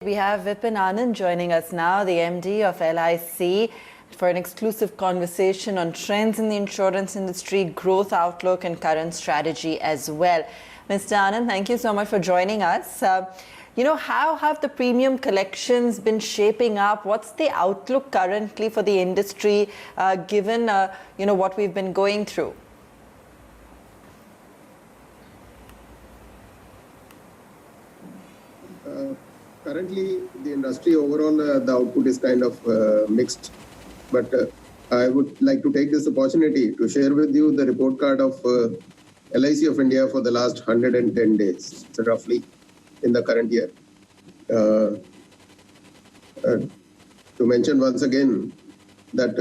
We have Vipin Anand joining us now, the MD of LIC, for an exclusive conversation on trends in the insurance industry, growth outlook and current strategy as well. Mr. Anand, thank you so much for joining us. How have the premium collections been shaping up? What's the outlook currently for the industry, given what we've been going through? Currently, the industry overall, the output is kind of mixed. But I would like to take this opportunity to share with you the report card of LIC of India for the last 110 days, so roughly in the current year. To mention once again that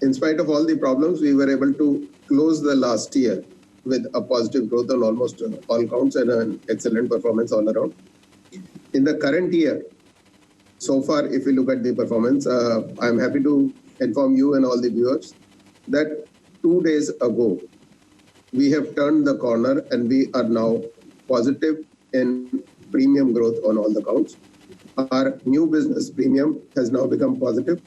in spite of all the problems, we were able to close the last year with a positive growth on almost all counts and an excellent performance all around. In the current year, so far, if we look at the performance, I'm happy to inform you and all the viewers that 2 days ago, we have turned the corner and we are now positive in premium growth on all the counts. Our new business premium has now become positive.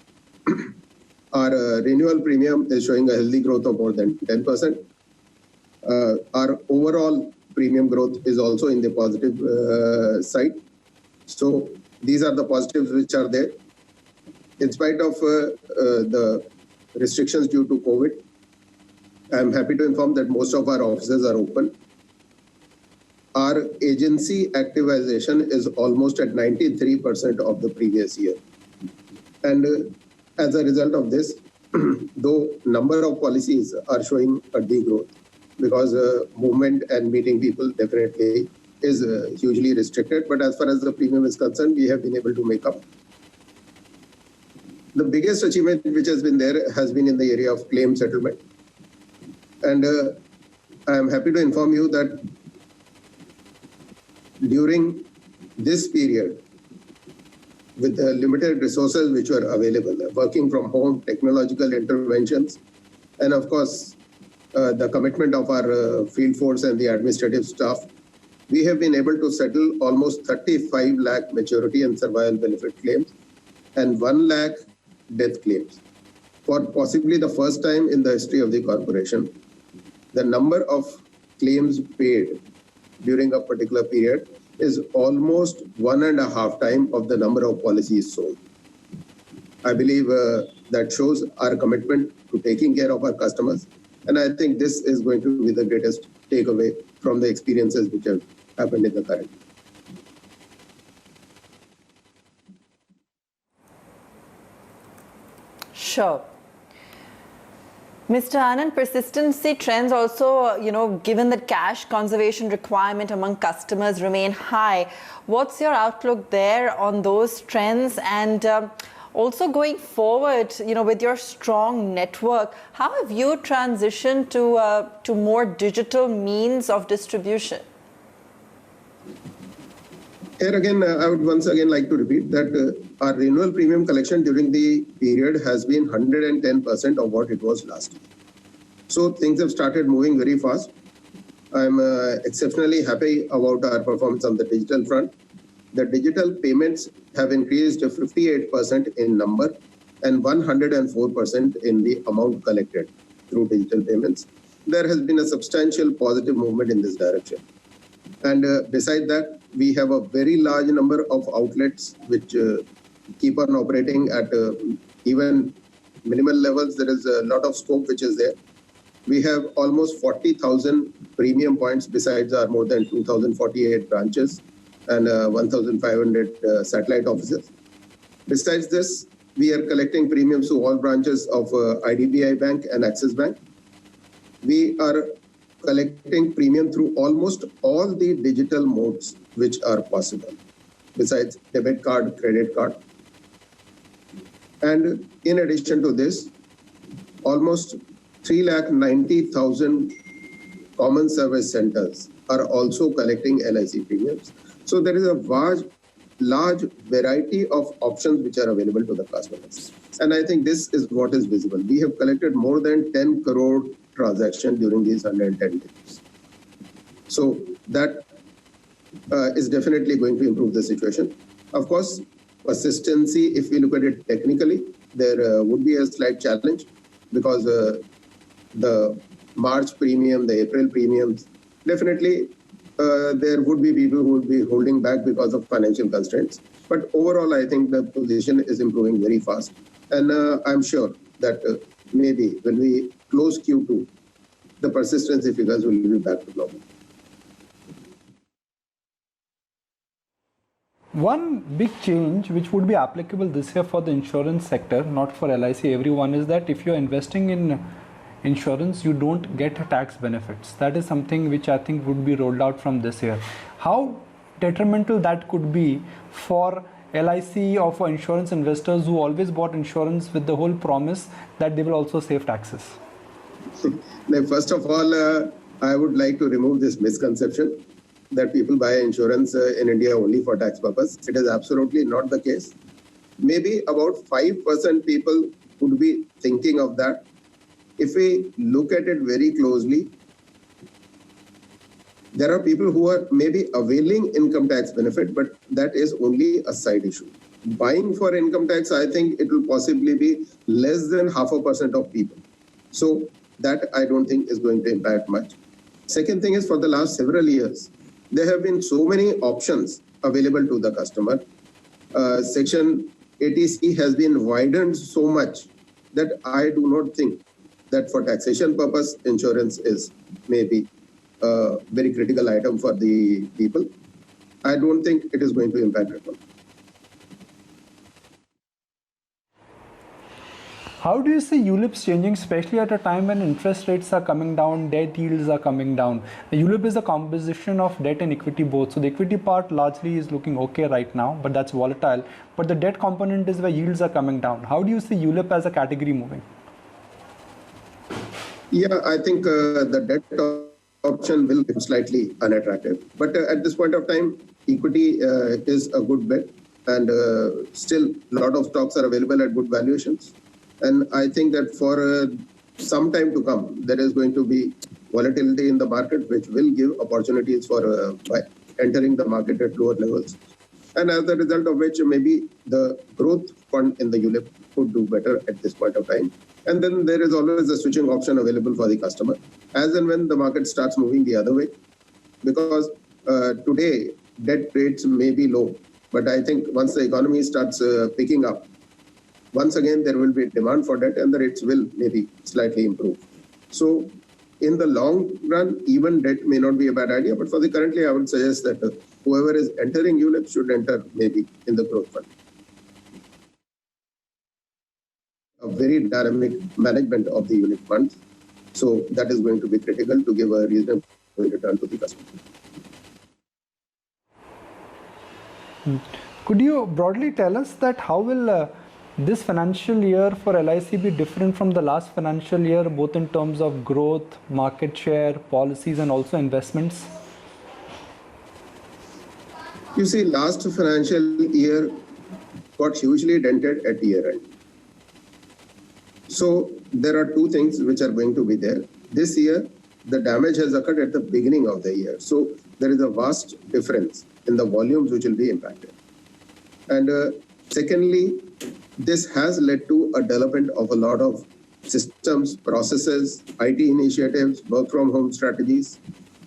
Our renewal premium is showing a healthy growth of more than 10%. Our overall premium growth is also in the positive side. So these are the positives which are there. In spite of the restrictions due to COVID, I'm happy to inform that most of our offices are open. Our agency activization is almost at 93% of the previous year. And as a result of this, though number of policies are showing a degrowth, because movement and meeting people definitely is hugely restricted. But as far as the premium is concerned, we have been able to make up. The biggest achievement which has been there has been in the area of claim settlement. And I am happy to inform you that during this period, with the limited resources which were available, working from home, technological interventions, and of course, the commitment of our field force and the administrative staff, we have been able to settle almost 35 lakh maturity and survival benefit claims and 1 lakh death claims. For possibly the first time in the history of the corporation, the number of claims paid during a particular period is almost 1.5 times of the number of policies sold. I believe that shows our commitment to taking care of our customers. And I think this is going to be the greatest takeaway from the experiences which have happened in the current. Sure. Mr. Anand, persistency trends also, given that cash conservation requirement among customers remain high, what's your outlook there on those trends? And also going forward, with your strong network, how have you transitioned to more digital means of distribution? Here again, I would once again like to repeat that our renewal premium collection during the period has been 110% of what it was last year. So things have started moving very fast. I'm exceptionally happy about our performance on the digital front. The digital payments have increased to 58% in number and 104% in the amount collected through digital payments. There has been a substantial positive movement in this direction. And beside that, we have a very large number of outlets which keep on operating at even minimal levels. There is a lot of scope which is there. We have almost 40,000 premium points besides our more than 2,048 branches and 1,500 satellite offices. Besides this, we are collecting premiums to all branches of IDBI Bank and Axis Bank. We are collecting premium through almost all the digital modes which are possible, besides debit card, credit card. And in addition to this, almost 390,000 common service centers are also collecting LIC premiums. So there is a large variety of options which are available to the customers. And I think this is what is visible. We have collected more than 10 crore transactions during these 110 days. So that is definitely going to improve the situation. Of course, persistency, if we look at it technically, there would be a slight challenge because the March premium, the April premiums, definitely there would be people who would be holding back because of financial constraints. But overall, I think the position is improving very fast. And I'm sure that maybe when we close Q2, the persistency figures will be back to normal. One big change which would be applicable this year for the insurance sector, not for LIC, everyone, is that if you're investing in insurance, you don't get tax benefits. That is something which I think would be rolled out from this year. How detrimental that could be for LIC or for insurance investors who always bought insurance with the whole promise that they will also save taxes? First of all, I would like to remove this misconception that people buy insurance in India only for tax purpose. It is absolutely not the case. Maybe about 5% people would be thinking of that. If we look at it very closely, there are people who are maybe availing income tax benefit, but that is only a side issue. Buying for income tax, I think it will possibly be less than 0.5% of people. So that I don't think is going to impact much. Second thing is, for the last several years, there have been so many options available to the customer. Section 80C has been widened so much that I do not think that for taxation purpose, insurance is maybe a very critical item for the people. I don't think it is going to impact at all. How do you see ULIPs changing, especially at a time when interest rates are coming down, debt yields are coming down? The ULIP is a composition of debt and equity both. So the equity part largely is looking okay right now, but that's volatile. But the debt component is where yields are coming down. How do you see ULIP as a category moving? Yeah, I think the debt option will be slightly unattractive. But at this point of time, equity is a good bet. And still, a lot of stocks are available at good valuations. And I think that for some time to come, there is going to be volatility in the market, which will give opportunities for entering the market at lower levels. And as a result of which, maybe the growth fund in the ULIP could do better at this point of time. And then there is always a switching option available for the customer, as and when the market starts moving the other way. Because today, debt rates may be low, but I think once the economy starts picking up, once again, there will be demand for debt and the rates will maybe slightly improve. So in the long run, even debt may not be a bad idea, but for the currently, I would suggest that whoever is entering ULIP should enter maybe in the growth fund. A very dynamic management of the ULIP funds. So that is going to be critical to give a reasonable return to the customer. Could you broadly tell us that how will this financial year for LIC be different from the last financial year, both in terms of growth, market share, policies, and also investments? You see, last financial year got hugely dented at year end. So there are two things which are going to be there. This year, the damage has occurred at the beginning of the year. So there is a vast difference in the volumes which will be impacted. And secondly, this has led to a development of a lot of systems, processes, IT initiatives, work from home strategies,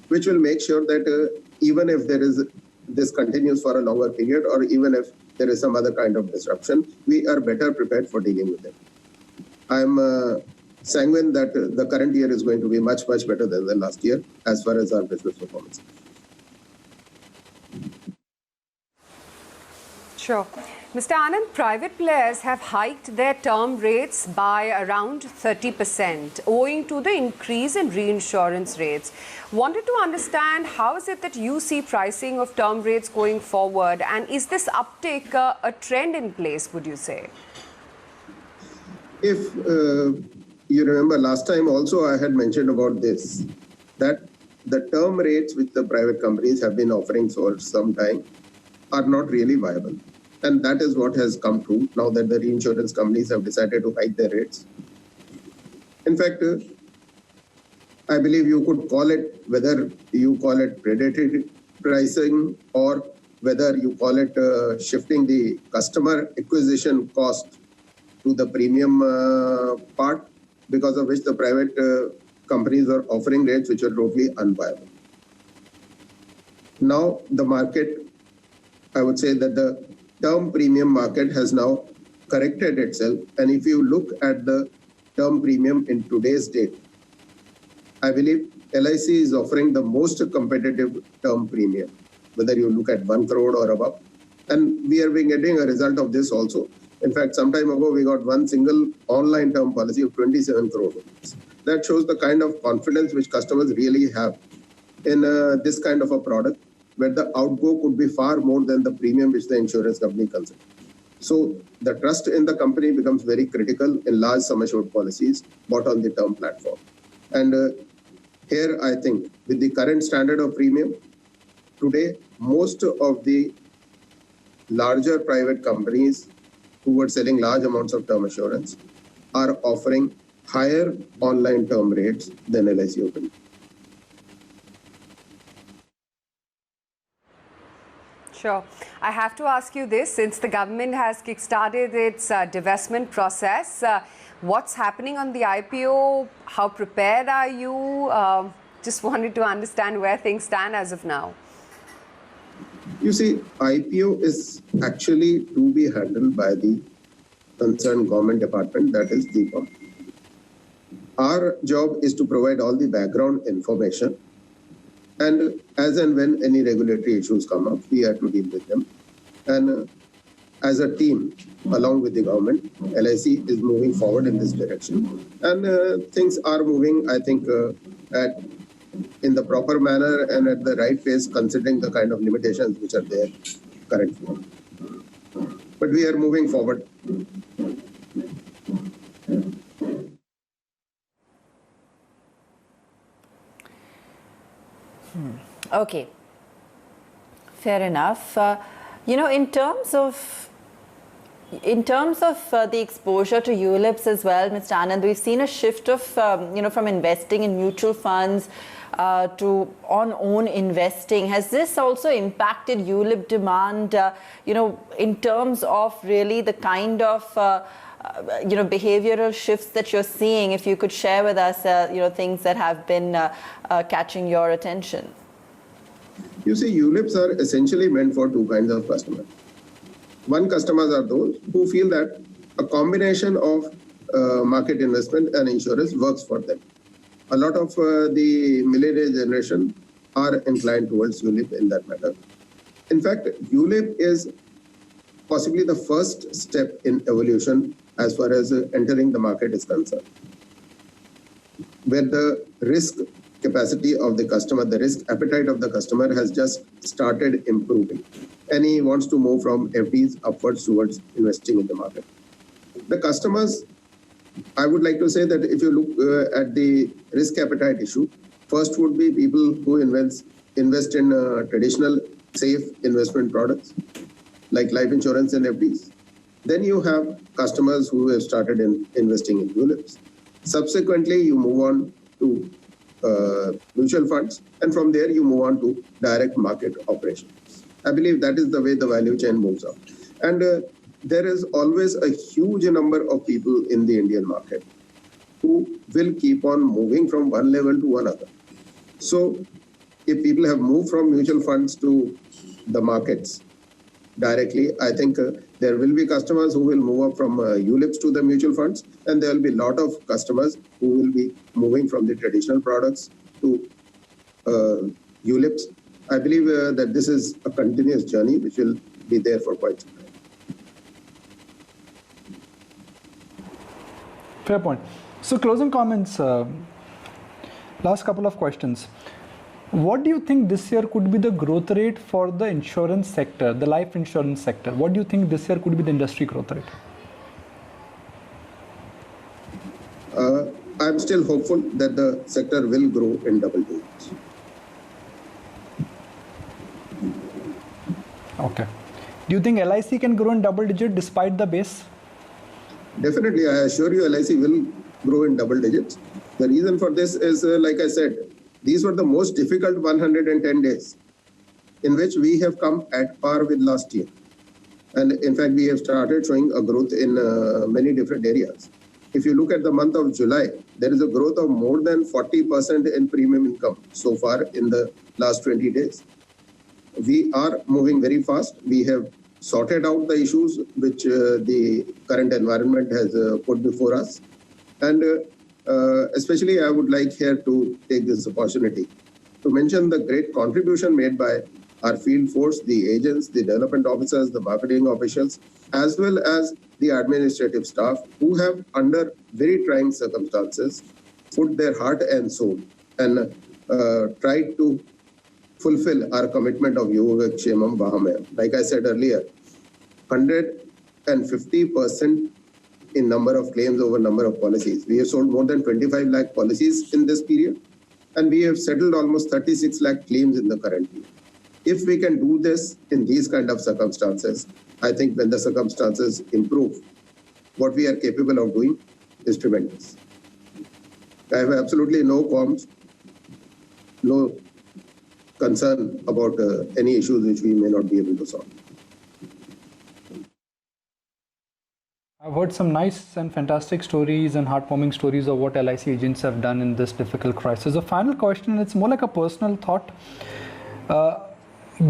which will make sure that even if there is this continues for a longer period, or even if there is some other kind of disruption, we are better prepared for dealing with it. I'm sanguine that the current year is going to be much, much better than the last year as far as our business performance. Sure. Mr. Anand, private players have hiked their term rates by around 30% owing to the increase in reinsurance rates. Wanted to understand, how is it that you see pricing of term rates going forward, and is this uptake a trend in place, would you say? If you remember last time also I had mentioned about this, that the term rates which the private companies have been offering for some time are not really viable. And that is what has come true now that the reinsurance companies have decided to hike their rates. In fact, I believe you could call it, whether you call it predatory pricing or whether you call it shifting the customer acquisition cost to the premium part, because of which the private companies were offering rates which are totally unviable. Now the market, I would say that the term premium market has now corrected itself. And if you look at the term premium in today's date, I believe LIC is offering the most competitive term premium, whether you look at 1 crore or above. And we are getting a result of this also. In fact, some time ago, we got one single online term policy of 27 crore rupees. That shows the kind of confidence which customers really have in this kind of a product, where the outgo could be far more than the premium which the insurance company considers. So the trust in the company becomes very critical in large sum assured policies bought on the term platform. And here, I think, with the current standard of premium, today, most of the larger private companies who were selling large amounts of term assurance are offering higher online term rates than LIC Open. Sure. I have to ask you this, since the government has kickstarted its divestment process, what's happening on the IPO? How prepared are you? Just wanted to understand where things stand as of now. You see, IPO is actually to be handled by the concerned government department, that is DIPAM. Our job is to provide all the background information, and as and when any regulatory issues come up, we have to deal with them. And as a team, along with the government, LIC is moving forward in this direction. And things are moving, I think, in the proper manner and at the right pace, considering the kind of limitations which are there currently. But we are moving forward. Okay, fair enough. In terms of the exposure to ULIPs as well, Mr. Anand, we've seen a shift of from investing in mutual funds to on own investing. Has this also impacted ULIP demand? In terms of really the kind of behavioral shifts that you're seeing, if you could share with us, things that have been catching your attention. You see, ULIPs are essentially meant for two kinds of customers. One, customers are those who feel that a combination of market investment and insurance works for them. A lot of the millennial generation are inclined towards ULIP in that matter. In fact, ULIP is possibly the first step in evolution as far as entering the market is concerned, where the risk capacity of the customer, the risk appetite of the customer has just started improving. And he wants to move from FDs upwards towards investing in the market. The customers, I would like to say that if you look at the risk appetite issue, first would be people who invest in traditional safe investment products like life insurance and FDs. Then you have customers who have started investing in ULIPs. Subsequently, you move on to mutual funds, and from there you move on to direct market operations. I believe that is the way the value chain moves up. And there is always a huge number of people in the Indian market who will keep on moving from one level to another. So if people have moved from mutual funds to the markets directly, I think there will be customers who will move up from ULIPs to the mutual funds, and there will be a lot of customers who will be moving from the traditional products to ULIPs. I believe that this is a continuous journey which will be there for quite some time. Fair point. So closing comments, last couple of questions. What do you think this year could be the growth rate for the insurance sector, the life insurance sector? What do you think this year could be the industry growth rate? I'm still hopeful that the sector will grow in double digits. Okay. Do you think LIC can grow in double digit despite the base? Definitely, I assure you LIC will grow in double digits. The reason for this is, like I said, these were the most difficult 110 days. in which we have come at par with last year. And in fact, we have started showing a growth in many different areas. If you look at the month of July, there is a growth of more than 40% in premium income so far in the last 20 days. We are moving very fast. We have sorted out the issues which the current environment has put before us. And especially, I would like here to take this opportunity to mention the great contribution made by our field force, the agents, the development officers, the marketing officials, as well as the administrative staff who have, under very trying circumstances, put their heart and soul and tried to fulfill our commitment of Yoga Kshemam Vahamaya. Like I said earlier, 150% in number of claims over number of policies. We have sold more than 25 lakh policies in this period, and we have settled almost 36 lakh claims in the current year. If we can do this in these kind of circumstances, I think when the circumstances improve, what we are capable of doing is tremendous. I have absolutely no qualms, no concern about any issues which we may not be able to solve. I've heard some nice and fantastic stories and heartwarming stories of what LIC agents have done in this difficult crisis. A final question, it's more like a personal thought.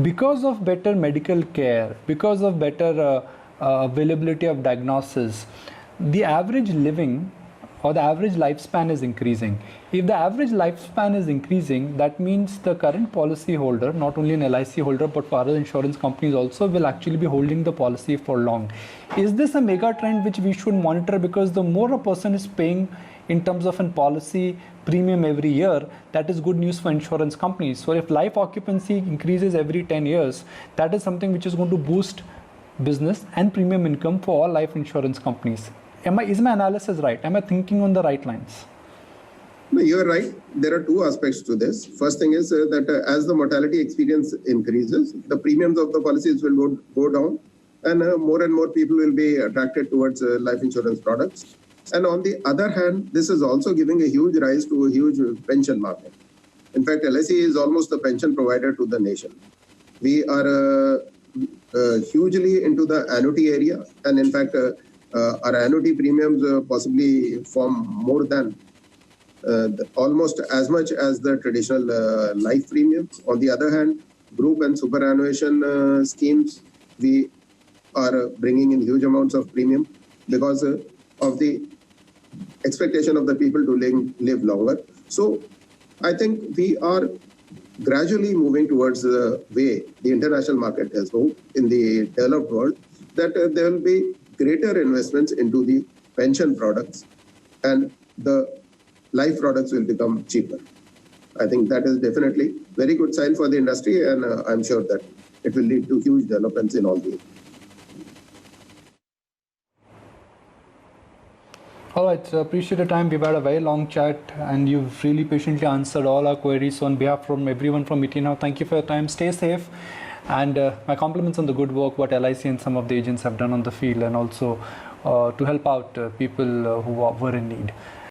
Because of better medical care, because of better availability of diagnosis, the average living or the average lifespan is increasing. If the average lifespan is increasing, that means the current policy holder, not only an LIC holder, but for other insurance companies also, will actually be holding the policy for long. Is this a mega trend which we should monitor? Because the more a person is paying in terms of a policy premium every year, that is good news for insurance companies. So if life occupancy increases every 10 years, that is something which is going to boost business and premium income for all life insurance companies. Is my analysis right? Am I thinking on the right lines? No, you are right. There are two aspects to this. First thing is that as the mortality experience increases, the premiums of the policies will go down, and more people will be attracted towards life insurance products. And on the other hand, this is also giving a huge rise to a huge pension market. In fact, LIC is almost the pension provider to the nation. We are hugely into the annuity area, and in fact, our annuity premiums possibly form more than almost as much as the traditional life premiums. On the other hand, group and superannuation schemes, we are bringing in huge amounts of premium because of the expectation of the people to live longer. So I think we are gradually moving towards the way the international market has moved in the developed world, that there will be greater investments into the pension products and the life products will become cheaper. I think that is definitely very good sign for the industry, and I'm sure that it will lead to huge developments in all the. All right, so appreciate the time. We've had a very long chat and you've really patiently answered all our queries. So on behalf from everyone from ET Now, thank you for your time. Stay safe. And my compliments on the good work what LIC and some of the agents have done on the field, and also to help out people who were in need.